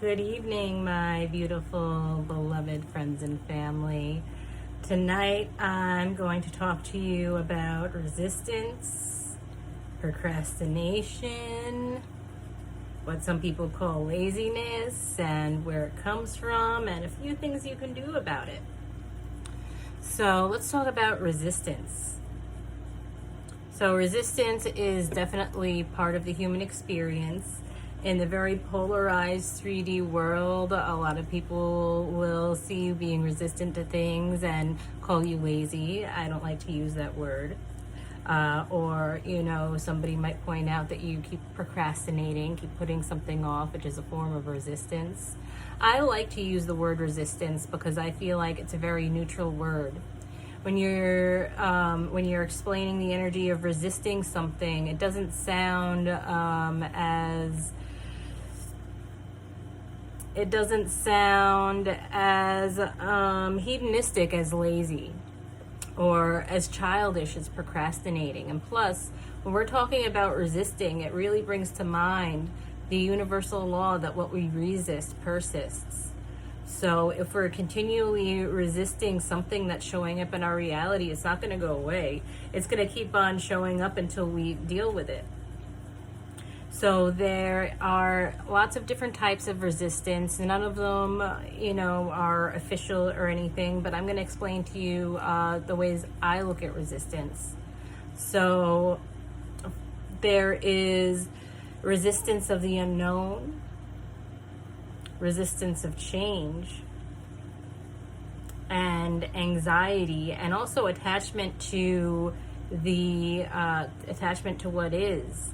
Good evening, my beautiful, beloved friends and family. Tonight, I'm going to talk to you about resistance, procrastination, what some people call laziness, and where it comes from, and a few things you can do about it. So, let's talk about resistance. So, resistance is definitely part of the human experience. In the very polarized 3D world, a lot of people will see you being resistant to things and call you lazy. I don't like to use that word. Or, somebody might point out that you keep procrastinating, keep putting something off, which is a form of resistance. I like to use the word resistance because I feel like it's a very neutral word. When you're explaining the energy of resisting something, it doesn't sound as hedonistic as lazy or as childish as procrastinating. And plus, when we're talking about resisting, it really brings to mind the universal law that what we resist persists. So if we're continually resisting something that's showing up in our reality, it's not going to go away. It's going to keep on showing up until we deal with it. So there are lots of different types of resistance. None of them, are official or anything, but I'm going to explain to you the ways I look at resistance. So there is resistance of the unknown, resistance of change, and anxiety, and also attachment to what is.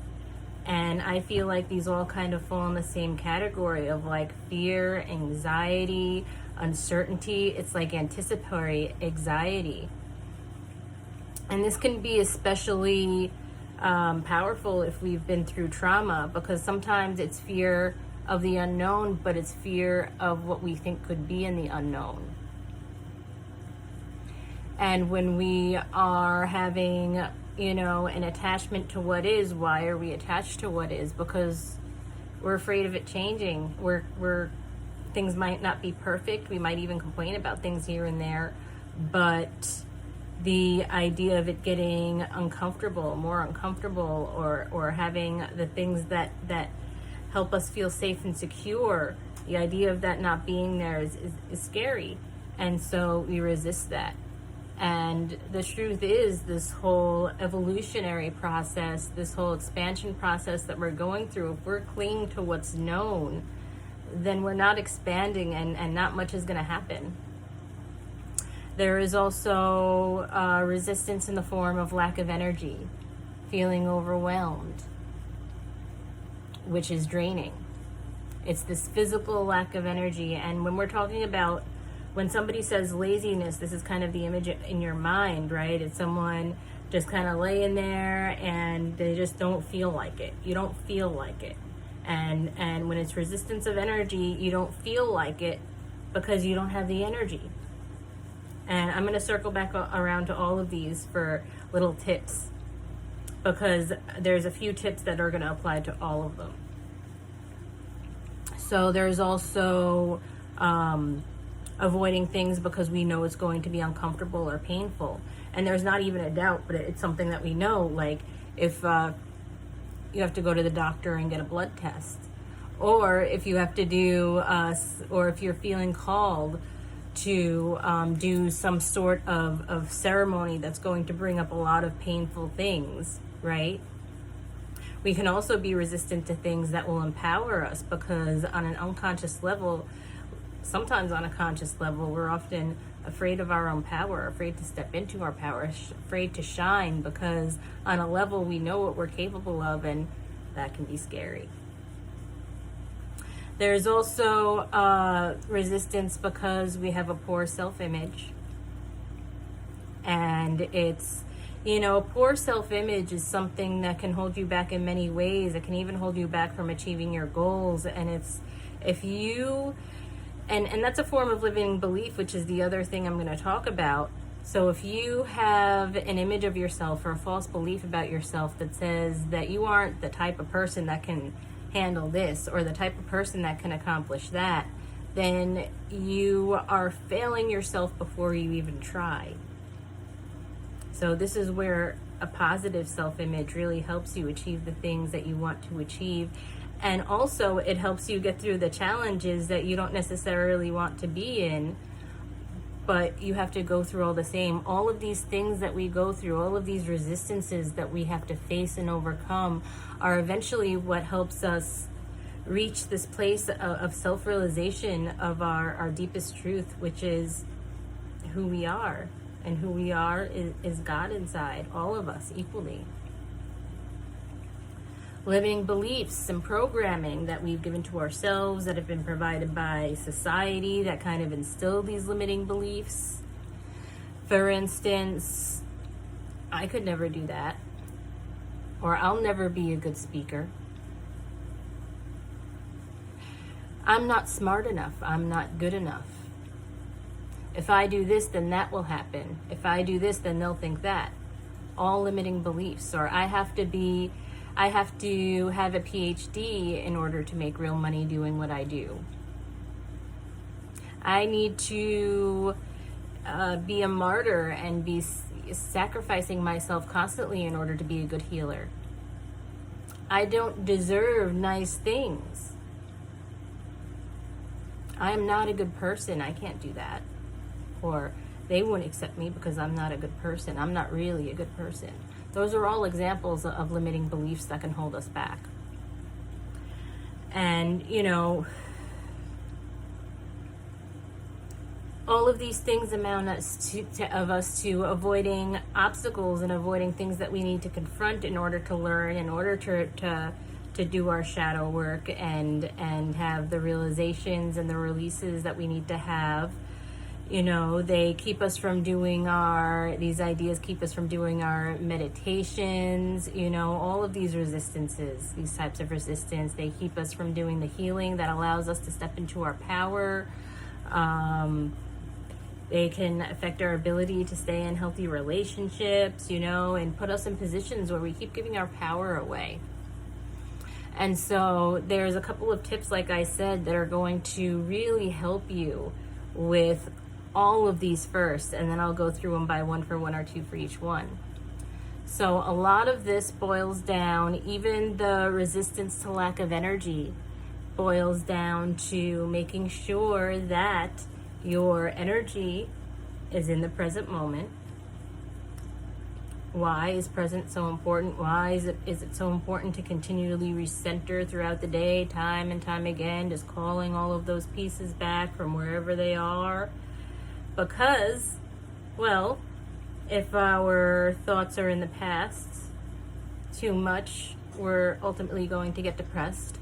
And I feel like these all kind of fall in the same category of like fear, anxiety, uncertainty. It's like anticipatory anxiety. And this can be especially powerful if we've been through trauma, because sometimes it's fear of the unknown, but it's fear of what we think could be in the unknown. And when we are having an attachment to what is, why are we attached to what is? Because we're afraid of it changing. Things might not be perfect. We might even complain about things here and there, but the idea of it getting more uncomfortable, or having the things that help us feel safe and secure, the idea of that not being there is scary. And so we resist that. And the truth is, this whole evolutionary process, this whole expansion process that we're going through, if we're clinging to what's known, then we're not expanding, and not much is going to happen. There is also resistance in the form of lack of energy, feeling overwhelmed, which is draining. It's this physical lack of energy. And when we're talking about, when somebody says laziness, this is kind of the image in your mind, right? It's someone just kind of laying there and they just don't feel like it. You don't feel like it. And when it's resistance of energy, you don't feel like it because you don't have the energy. And I'm going to circle back around to all of these for little tips, because there's a few tips that are going to apply to all of them. So there's also avoiding things because we know it's going to be uncomfortable or painful. And there's not even a doubt, but it's something that we know. Like if you have to go to the doctor and get a blood test, or if you have to do, or if you're feeling called to do some sort of ceremony that's going to bring up a lot of painful things, right? We can also be resistant to things that will empower us, because on an unconscious level, sometimes on a conscious level, we're often afraid of our own power, afraid to step into our power, afraid to shine, because on a level we know what we're capable of, and that can be scary. There's also resistance because we have a poor self-image. And it's, poor self-image is something that can hold you back in many ways. It can even hold you back from achieving your goals. And it's, if you, and that's a form of limiting belief, which is the other thing I'm going to talk about. So if you have an image of yourself or a false belief about yourself that says that you aren't the type of person that can handle this, or the type of person that can accomplish that, then you are failing yourself before you even try. So this is where a positive self-image really helps you achieve the things that you want to achieve. And also it helps you get through the challenges that you don't necessarily want to be in, but you have to go through all the same. All of these things that we go through, all of these resistances that we have to face and overcome are eventually what helps us reach this place of self-realization of our deepest truth, which is who we are. And who we are is God inside, all of us equally. Limiting beliefs and programming that we've given to ourselves, that have been provided by society, that kind of instill these limiting beliefs. For instance, I could never do that, or I'll never be a good speaker. I'm not smart enough. I'm not good enough. If I do this, then that will happen. If I do this, then they'll think that. All limiting beliefs. Or I have to have a PhD in order to make real money doing what I do. I need to be a martyr and be sacrificing myself constantly in order to be a good healer. I don't deserve nice things. I am not a good person. I can't do that. Or they won't accept me because I'm not a good person. I'm not really a good person. Those are all examples of limiting beliefs that can hold us back. And, all of these things amount us to avoiding obstacles and avoiding things that we need to confront in order to learn, in order to do our shadow work and have the realizations and the releases that we need to have. They keep us from doing these ideas keep us from doing our meditations, all of these resistances, these types of resistance, they keep us from doing the healing that allows us to step into our power. They can affect our ability to stay in healthy relationships, and put us in positions where we keep giving our power away. And so there's a couple of tips, like I said, that are going to really help you with all of these first, and then I'll go through them by one for one or two for each one. So a lot of this boils down, even the resistance to lack of energy boils down to making sure that your energy is in the present moment. Why is present so important? Why is it so important to continually recenter throughout the day, time and time again, just calling all of those pieces back from wherever they are? Because, if our thoughts are in the past too much, we're ultimately going to get depressed.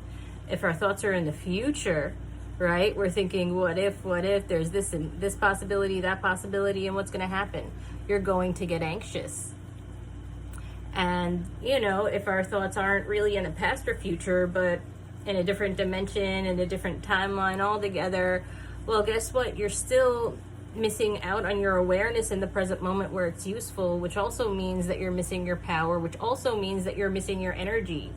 If our thoughts are in the future, right, we're thinking, what if, there's this and this possibility, that possibility, and what's going to happen? You're going to get anxious. And, if our thoughts aren't really in the past or future, but in a different dimension, in a different timeline altogether, well, guess what? You're still missing out on your awareness in the present moment where it's useful, which also means that you're missing your power, which also means that you're missing your energy.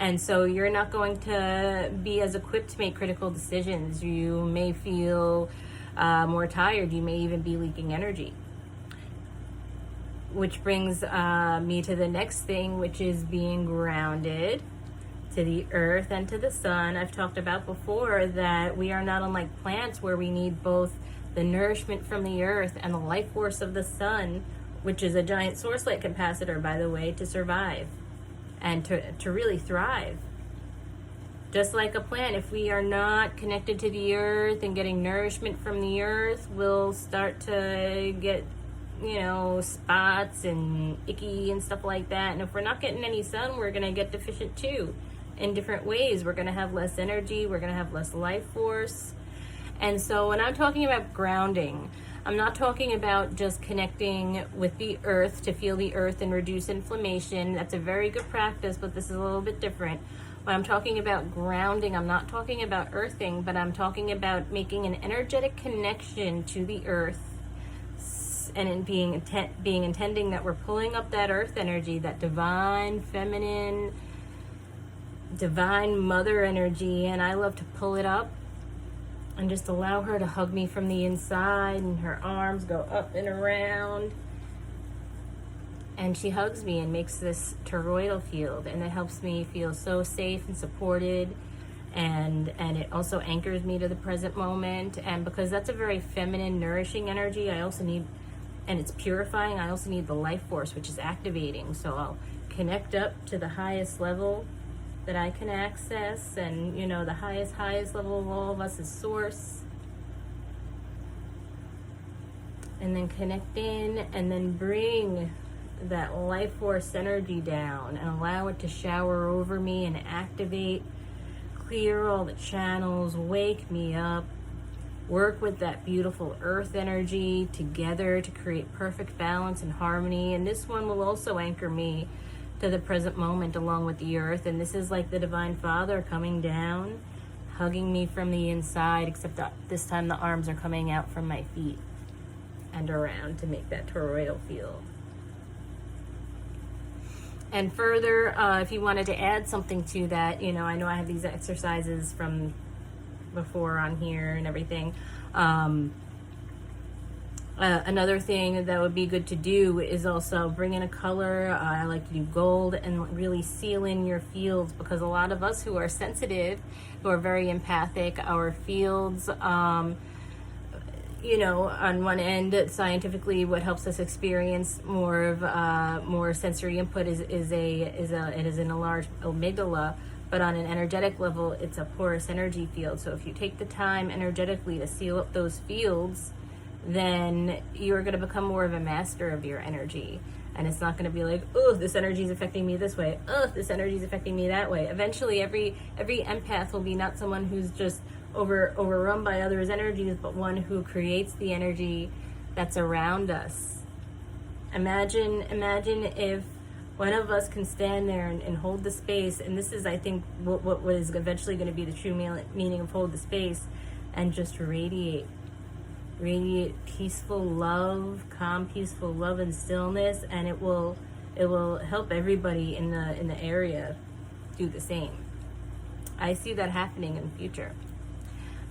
And so you're not going to be as equipped to make critical decisions. You may feel more tired. You may even be leaking energy. Which brings me to the next thing, which is being grounded to the earth and to the sun. I've talked about before that we are not unlike plants, where we need both the nourishment from the earth and the life force of the sun, which is a giant source-like capacitor, by the way, to survive and to really thrive. Just like a plant, if we are not connected to the earth and getting nourishment from the earth, we'll start to get spots and icky and stuff like that. And if we're not getting any sun, we're going to get deficient too in different ways. We're going to have less energy. We're going to have less life force. And so when I'm talking about grounding, I'm not talking about just connecting with the earth to feel the earth and reduce inflammation. That's a very good practice, but this is a little bit different. When I'm talking about grounding, I'm not talking about earthing, but I'm talking about making an energetic connection to the earth, and in being intending that we're pulling up that earth energy, that divine feminine divine mother energy, and I love to pull it up and just allow her to hug me from the inside, and her arms go up and around, and she hugs me and makes this toroidal field, and it helps me feel so safe and supported, and it also anchors me to the present moment. And because that's a very feminine, nourishing energy, I also need, and it's purifying, I also need the life force, which is activating. So I'll connect up to the highest level that I can access, and you know, the highest level of all of us is source, and then connect in, and then bring that life force energy down and allow it to shower over me and activate, clear all the channels, wake me up, work with that beautiful earth energy together to create perfect balance and harmony. And this one will also anchor me to the present moment along with the earth. And this is like the Divine Father coming down, hugging me from the inside, except that this time the arms are coming out from my feet and around to make that toroidal field. And further, if you wanted to add something to that, you know I have these exercises from before on here and everything. Another thing that would be good to do is also bring in a color. I like to do gold and really seal in your fields, because a lot of us who are sensitive, who are very empathic, our fields, you know, on one end, scientifically, what helps us experience more of more sensory input is in a large amygdala, but on an energetic level, it's a porous energy field. So if you take the time energetically to seal up those fields, then you're going to become more of a master of your energy. And it's not going to be like, oh, this energy is affecting me this way. Oh, this energy is affecting me that way. Eventually, every empath will be not someone who's just overrun by others' energies, but one who creates the energy that's around us. Imagine if one of us can stand there and hold the space, and this is, I think, what is eventually going to be the true meaning of hold the space, and just radiate peaceful love, calm, peaceful love and stillness, and it will help everybody in the area do the same. I see that happening in the future.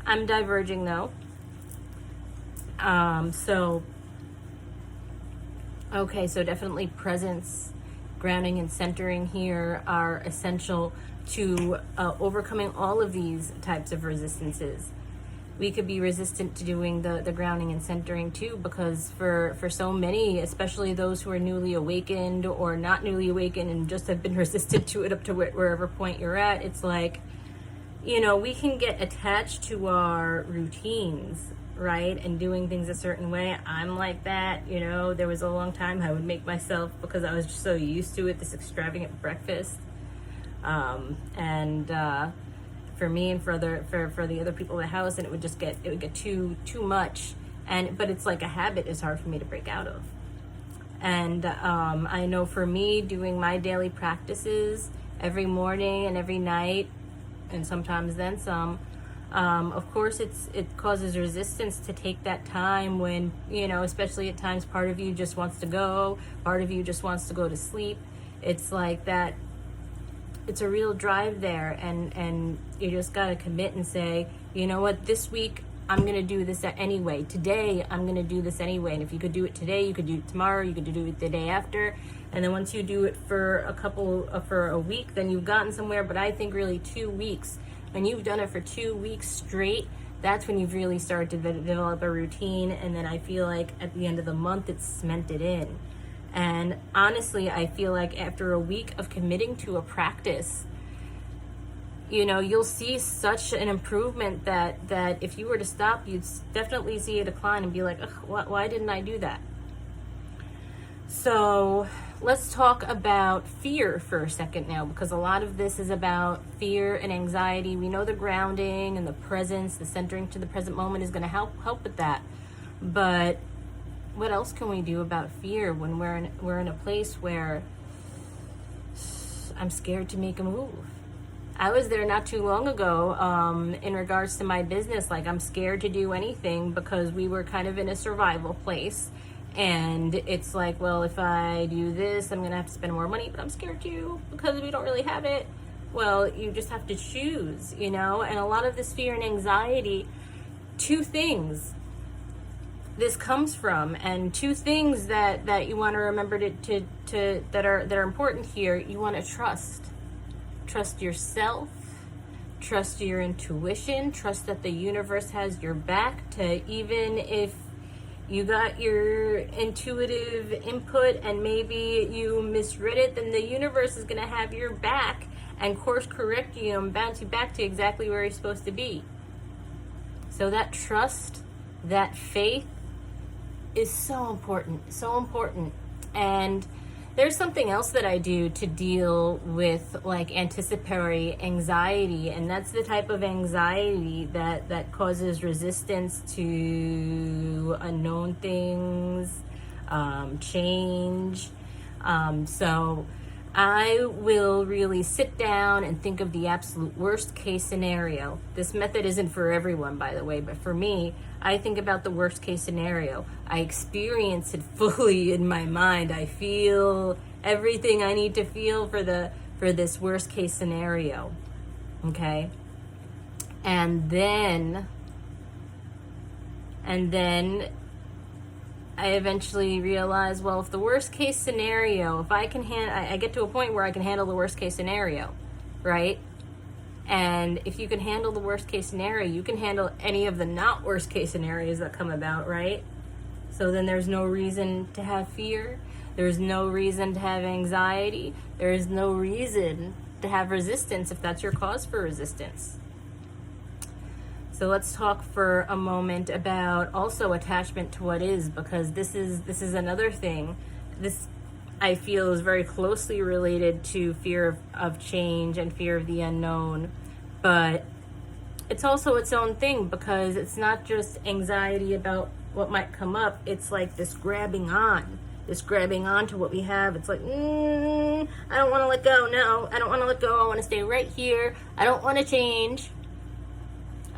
I'm diverging though. So definitely presence, grounding, and centering here are essential to overcoming all of these types of resistances. We could be resistant to doing the grounding and centering too, because for so many, especially those who are newly awakened or not newly awakened and just have been resistant to it up to wherever point you're at, it's like, you know, we can get attached to our routines, right? And doing things a certain way. I'm like that, you know. There was a long time I would make myself, because I was just so used to it, this extravagant breakfast. For me and for the other people in the house, and it would get too much. But it's like a habit is hard for me to break out of. And I know for me, doing my daily practices every morning and every night, and sometimes then some, of course it causes resistance to take that time when, you know, especially at times part of you just wants to go, part of you just wants to go to sleep. It's like that. It's a real drive there, and you just got to commit and say, you know what, this week I'm going to do this anyway. Today I'm going to do this anyway. And if you could do it today, you could do it tomorrow, you could do it the day after. And then once you do it for a week, then you've gotten somewhere. But I think really 2 weeks, when you've done it for 2 weeks straight, that's when you've really started to develop a routine. And then I feel like at the end of the month, it's cemented in. And honestly, I feel like after a week of committing to a practice, you know, you'll see such an improvement that if you were to stop, you'd definitely see a decline and be like, why didn't I do that? So let's talk about fear for a second now, because a lot of this is about fear and anxiety. We know the grounding and the presence, the centering to the present moment is going to help with that. But what else can we do about fear when we're in a place where I'm scared to make a move? I was there not too long ago in regards to my business. Like, I'm scared to do anything because we were kind of in a survival place. And it's like, well, if I do this, I'm going to have to spend more money, but I'm scared to because we don't really have it. Well, you just have to choose, and a lot of this fear and anxiety, two things this comes from, and two things that you want to remember to that are important here. You want to trust yourself, trust your intuition, trust that the universe has your back, to even if you got your intuitive input and maybe you misread it, then the universe is going to have your back and course correct you and bounce you back to exactly where you're supposed to be. So that trust, that faith is so important, so important. And there's something else that I do to deal with like anticipatory anxiety, and that's the type of anxiety that causes resistance to unknown things, change. So I will really sit down and think of the absolute worst case scenario. This method isn't for everyone, by the way, but for me, I think about the worst case scenario. I experience it fully in my mind. I feel everything I need to feel for this worst case scenario. Okay? And then I eventually realize, well, if the worst case scenario, if I get to a point where I can handle the worst case scenario, right? And if you can handle the worst case scenario, you can handle any of the not worst case scenarios that come about, right? So then there's no reason to have fear. There's no reason to have anxiety. There's no reason to have resistance if that's your cause for resistance. So let's talk for a moment about also attachment to what is, because this is another thing. This, I feel, is very closely related to fear of change and fear of the unknown. But it's also its own thing, because it's not just anxiety about what might come up. It's like this grabbing on to what we have. It's like, I don't want to let go. No, I don't want to let go. I want to stay right here. I don't want to change.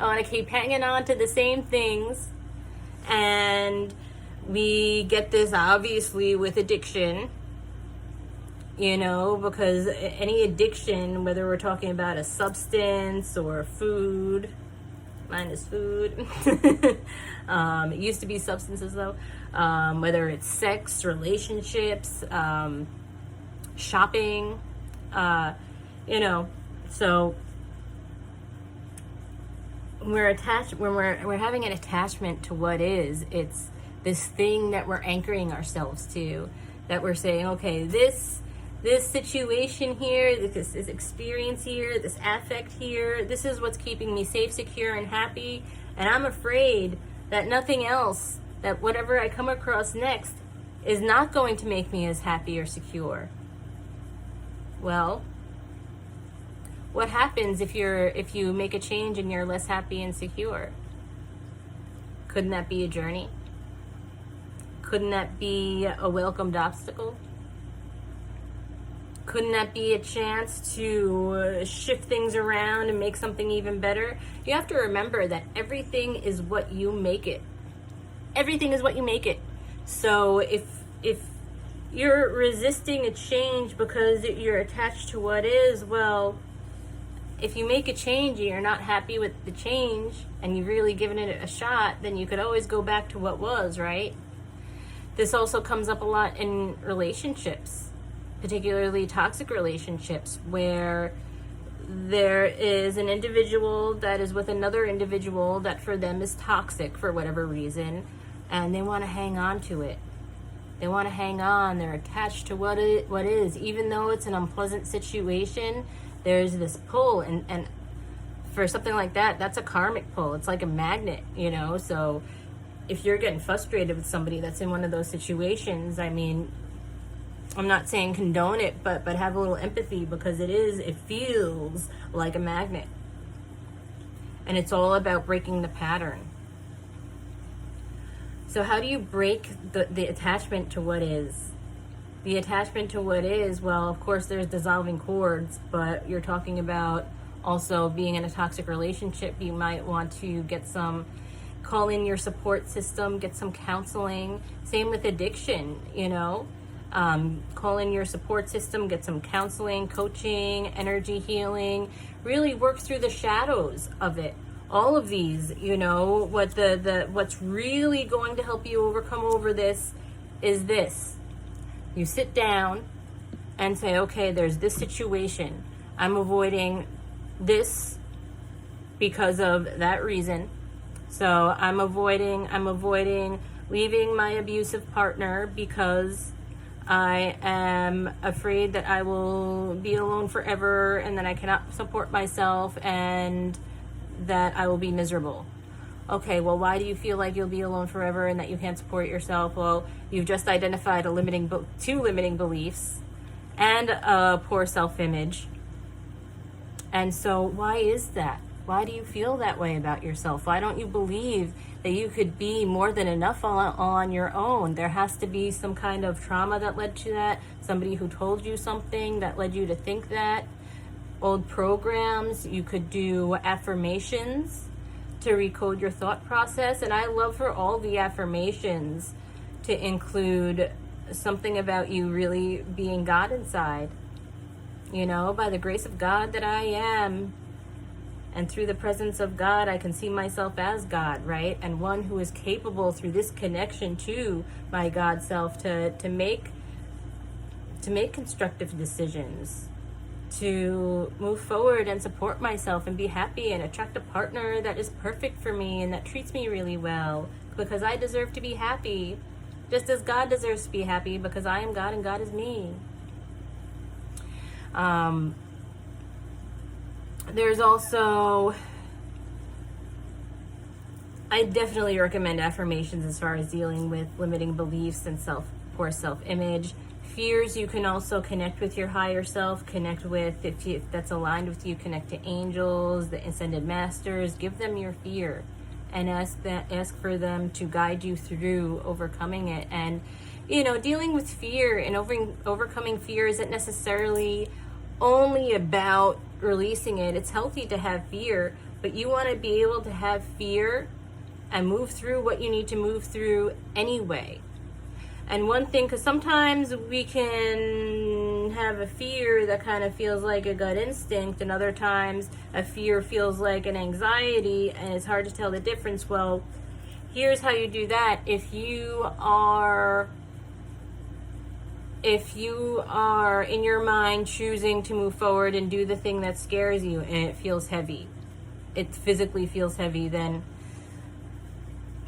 I want to keep hanging on to the same things. And we get this obviously with addiction, because any addiction, whether we're talking about a substance or food, mine is food. It used to be substances though. Whether it's sex, relationships, shopping, so when we're having an attachment to what is, it's this thing that we're anchoring ourselves to, that we're saying, okay, this situation here, this experience here, this affect here, this is what's keeping me safe, secure, and happy, and I'm afraid that nothing else, that whatever I come across next is not going to make me as happy or secure. Well, what happens if you make a change and you're less happy and secure? Couldn't that be a journey? Couldn't that be a welcomed obstacle? Couldn't that be a chance to shift things around and make something even better? You have to remember that everything is what you make it. Everything is what you make it. So if you're resisting a change because you're attached to what is, well, if you make a change and you're not happy with the change and you've really given it a shot, then you could always go back to what was, right? This also comes up a lot in relationships, particularly toxic relationships, where there is an individual that is with another individual that for them is toxic for whatever reason, and they want to hang on to it. They want to hang on. They're attached to what is. Even though it's an unpleasant situation, there's this pull, and for something like that, that's a karmic pull. It's like a magnet, so if you're getting frustrated with somebody that's in one of those situations, I mean, I'm not saying condone it, but have a little empathy, because it feels like a magnet. And it's all about breaking the pattern. So how do you break the attachment to what is? The attachment to what is, well, of course, there's dissolving cords, but you're talking about also being in a toxic relationship. You might want to call in your support system, get some counseling. Same with addiction, Call in your support system, get some counseling, coaching, energy healing, really work through the shadows of it. All of these, what's really going to help you overcome over this is this. You sit down and say, okay, there's this situation. I'm avoiding this because of that reason. So I'm avoiding leaving my abusive partner because I am afraid that I will be alone forever and that I cannot support myself and that I will be miserable. Okay, well, why do you feel like you'll be alone forever and that you can't support yourself? Well, you've just identified two limiting beliefs and a poor self-image. And so why is that? Why do you feel that way about yourself? Why don't you believe that you could be more than enough on your own? There has to be some kind of trauma that led to that, somebody who told you something that led you to think that, old programs. You could do affirmations to recode your thought process. And I love for all the affirmations to include something about you really being God inside. By the grace of God that I am, and through the presence of God, I can see myself as God, right? And one who is capable through this connection to my God self to make constructive decisions, to move forward and support myself and be happy and attract a partner that is perfect for me and that treats me really well, because I deserve to be happy, just as God deserves to be happy, because I am God and God is me. There's also, I definitely recommend affirmations as far as dealing with limiting beliefs and poor self-image. Fears, you can also connect with your higher self, connect with, if that's aligned with you, connect to angels, the ascended masters, give them your fear and ask for them to guide you through overcoming it. And, dealing with fear and overcoming fear isn't necessarily only about releasing it. It's healthy to have fear, but you want to be able to have fear and move through what you need to move through anyway. And one thing, because sometimes we can have a fear that kind of feels like a gut instinct, and other times a fear feels like an anxiety, and it's hard to tell the difference. Well, here's how you do that. If you are in your mind choosing to move forward and do the thing that scares you and it feels heavy, it physically feels heavy, then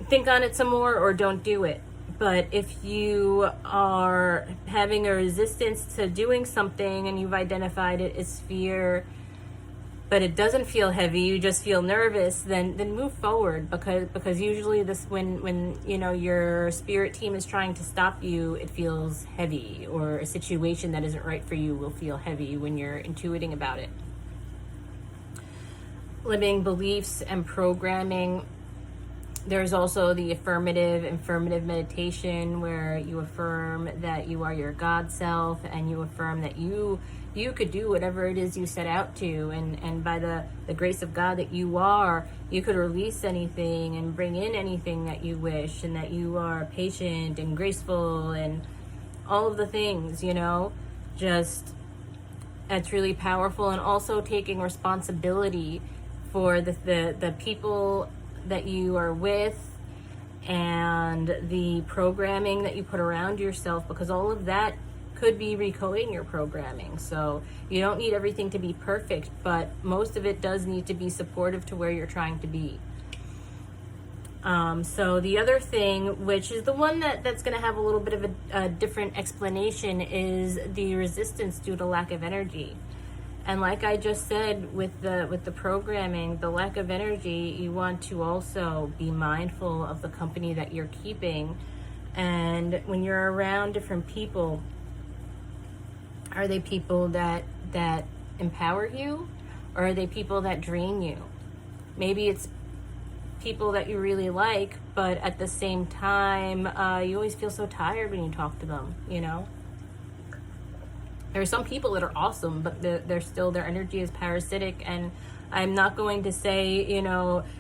think on it some more or don't do it. But if you are having a resistance to doing something and you've identified it as fear, but it doesn't feel heavy, you just feel nervous, then move forward, because usually this, when your spirit team is trying to stop you, it feels heavy, or a situation that isn't right for you will feel heavy when you're intuiting about it. Limiting beliefs and programming. There's also the affirmative meditation, where you affirm that you are your God self, and you affirm that you could do whatever it is you set out to, and by the grace of God that you are, you could release anything and bring in anything that you wish, and that you are patient and graceful and all of the things, just, it's really powerful. And also taking responsibility for the people that you are with and the programming that you put around yourself, because all of that could be recoding your programming. So you don't need everything to be perfect, but most of it does need to be supportive to where you're trying to be. So the other thing, which is the one that's going to have a little bit of a different explanation, is the resistance due to lack of energy. And like I just said with the programming, the lack of energy, you want to also be mindful of the company that you're keeping. And when you're around different people, are they people that empower you, or are they people that drain you? Maybe it's people that you really like, but at the same time, you always feel so tired when you talk to them, There are some people that are awesome, but they're still, their energy is parasitic. And I'm not going to say,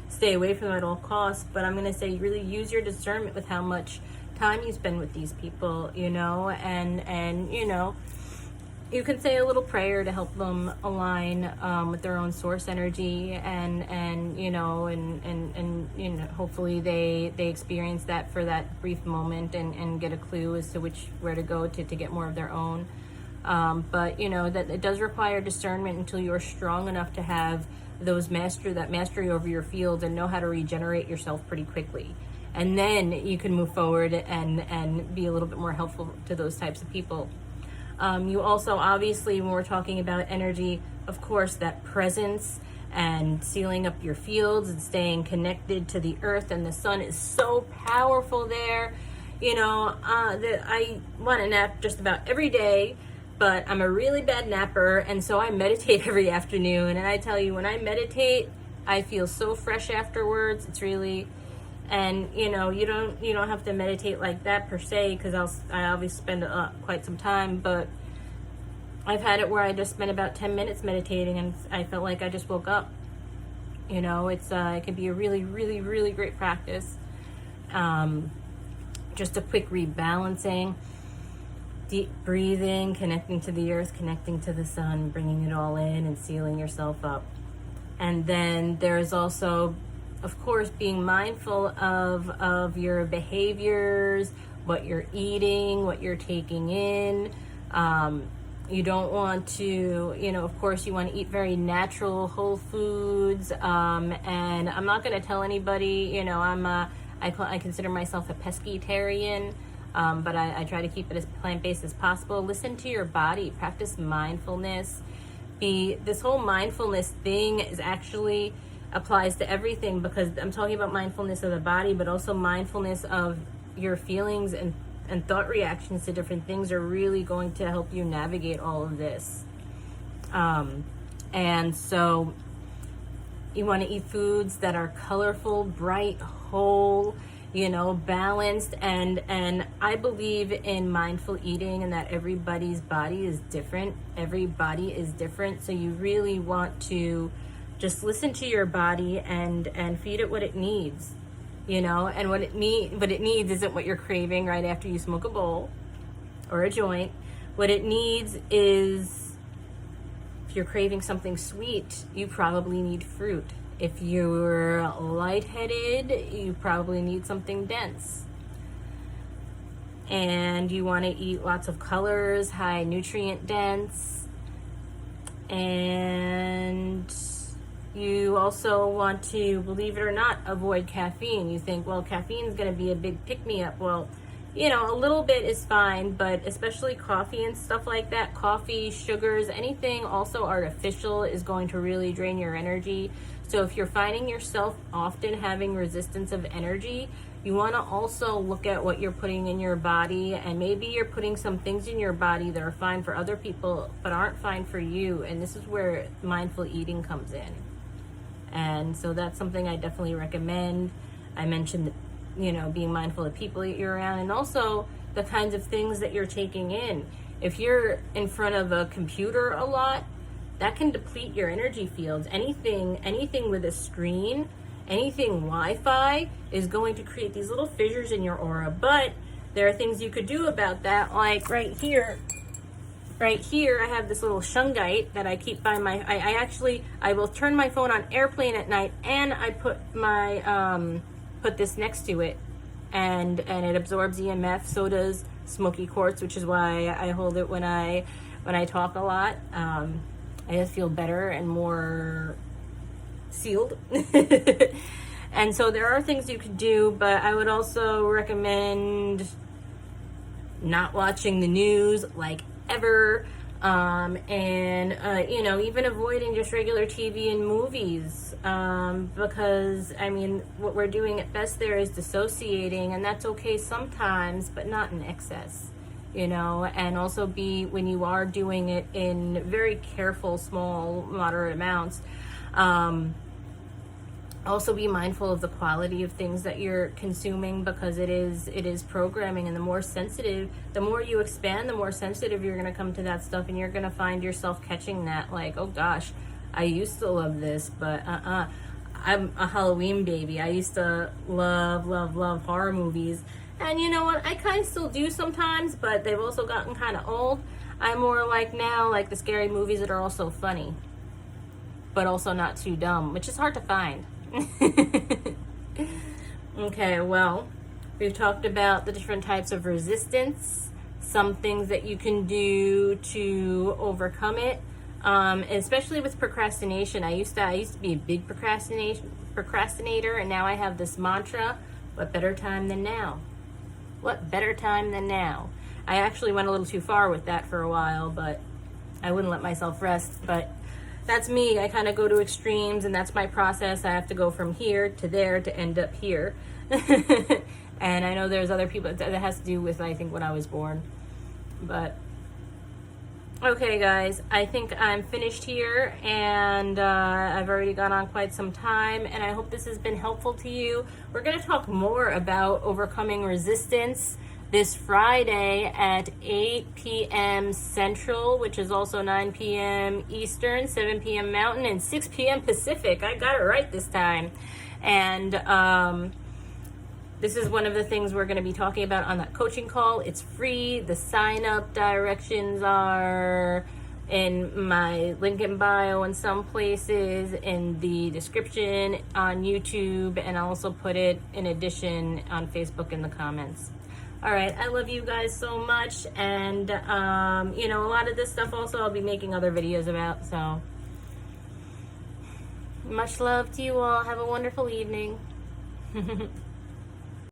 stay away from them at all costs, but I'm going to say really use your discernment with how much time you spend with these people, you know, and you know, you can say a little prayer to help them align with their own source energy, and you know, and you know, hopefully they experience that for that brief moment, and get a clue as to where to go to get more of their own. But you know that it does require discernment until you're strong enough to have that mastery over your field and know how to regenerate yourself pretty quickly. And then you can move forward and be a little bit more helpful to those types of people. You also, obviously, when we're talking about energy, of course, that presence and sealing up your fields and staying connected to the earth and the sun is so powerful there. You know, I want to nap just about every day, but I'm a really bad napper, and so I meditate every afternoon. And I tell you, when I meditate, I feel so fresh afterwards. It's really... And you know, you don't have to meditate like that per se, because I obviously spend quite some time, but I've had it where I just spent about 10 minutes meditating and I felt like I just woke up. You know, it can be a really, really, really great practice. Just a quick rebalancing, deep breathing, connecting to the earth, connecting to the sun, bringing it all in and sealing yourself up. And then there's also, of course, being mindful of your behaviors, what you're eating, what you're taking in. You don't want to, you know, of course, you want to eat very natural, whole foods. And I'm not going to tell anybody, you know, I consider myself a pescatarian, but I try to keep it as plant-based as possible. Listen to your body, practice mindfulness. This whole mindfulness thing is actually applies to everything, because I'm talking about mindfulness of the body, but also mindfulness of your feelings and thought reactions to different things are really going to help you navigate all of this. And so you want to eat foods that are colorful, bright, whole, you know, balanced, and I believe in mindful eating, and that everybody's body is different. Every body is different, so you really want to just listen to your body and feed it what it needs, you know. And what it needs isn't what you're craving right after you smoke a bowl or a joint. What it needs is, if you're craving something sweet, you probably need fruit. If you're lightheaded, you probably need something dense. And you want to eat lots of colors, high nutrient dense, and you also want to, believe it or not, avoid caffeine. You think, well, caffeine is going to be a big pick-me-up. Well, you know, a little bit is fine, but especially coffee and stuff like that, coffee, sugars, anything also artificial is going to really drain your energy. So if you're finding yourself often having resistance of energy, you want to also look at what you're putting in your body, and maybe you're putting some things in your body that are fine for other people but aren't fine for you. And this is where mindful eating comes in. And so that's something I definitely recommend. I mentioned, you know, being mindful of people that you're around, and also the kinds of things that you're taking in. If you're in front of a computer a lot, that can deplete your energy fields. Anything with a screen, anything Wi-Fi is going to create these little fissures in your aura. But there are things you could do about that, like right here, I have this little shungite that I keep by my, I will turn my phone on airplane at night, and I put my, put this next to it, and it absorbs EMF. So does smoky quartz, which is why I hold it when I talk a lot. I just feel better and more sealed. And so there are things you could do, but I would also recommend not watching the news like ever, and you know, even avoiding just regular TV and movies, because I mean, what we're doing at best there is dissociating, and that's okay sometimes, but not in excess, you know. And also when you are doing it in very careful, small, moderate amounts, also be mindful of the quality of things that you're consuming, because it is programming, and the more you expand, the more sensitive you're going to come to that stuff, and you're going to find yourself catching that, like, oh gosh, I used to love this, but I'm a Halloween baby. I used to love horror movies, And you know what? I kind of still do sometimes, but they've also gotten kind of old. I'm more like now, like the scary movies that are also funny, but also not too dumb, which is hard to find. Okay, well, we've talked about the different types of resistance, some things that you can do to overcome it. Especially with procrastination. I used to be a big procrastinator, and now I have this mantra: what better time than now? What better time than now? I actually went a little too far with that for a while, but I wouldn't let myself rest. But that's me. I kind of go to extremes, and that's my process. I have to go from here to there to end up here. And I know there's other people that has to do with, I think, when I was born. But okay, guys, I think I'm finished here, and I've already gone on quite some time, and I hope this has been helpful to you. We're going to talk more about overcoming resistance this Friday at 8 p.m. Central, which is also 9 p.m. Eastern, 7 p.m. Mountain, and 6 p.m. Pacific. I got it right this time. And this is one of the things we're going to be talking about on that coaching call. It's free. The sign-up directions are in my link in bio in some places, in the description on YouTube, and I'll also put it in addition on Facebook in the comments. All right, I love you guys so much, and you know, a lot of this stuff also I'll be making other videos about, so much love to you all. Have a wonderful evening.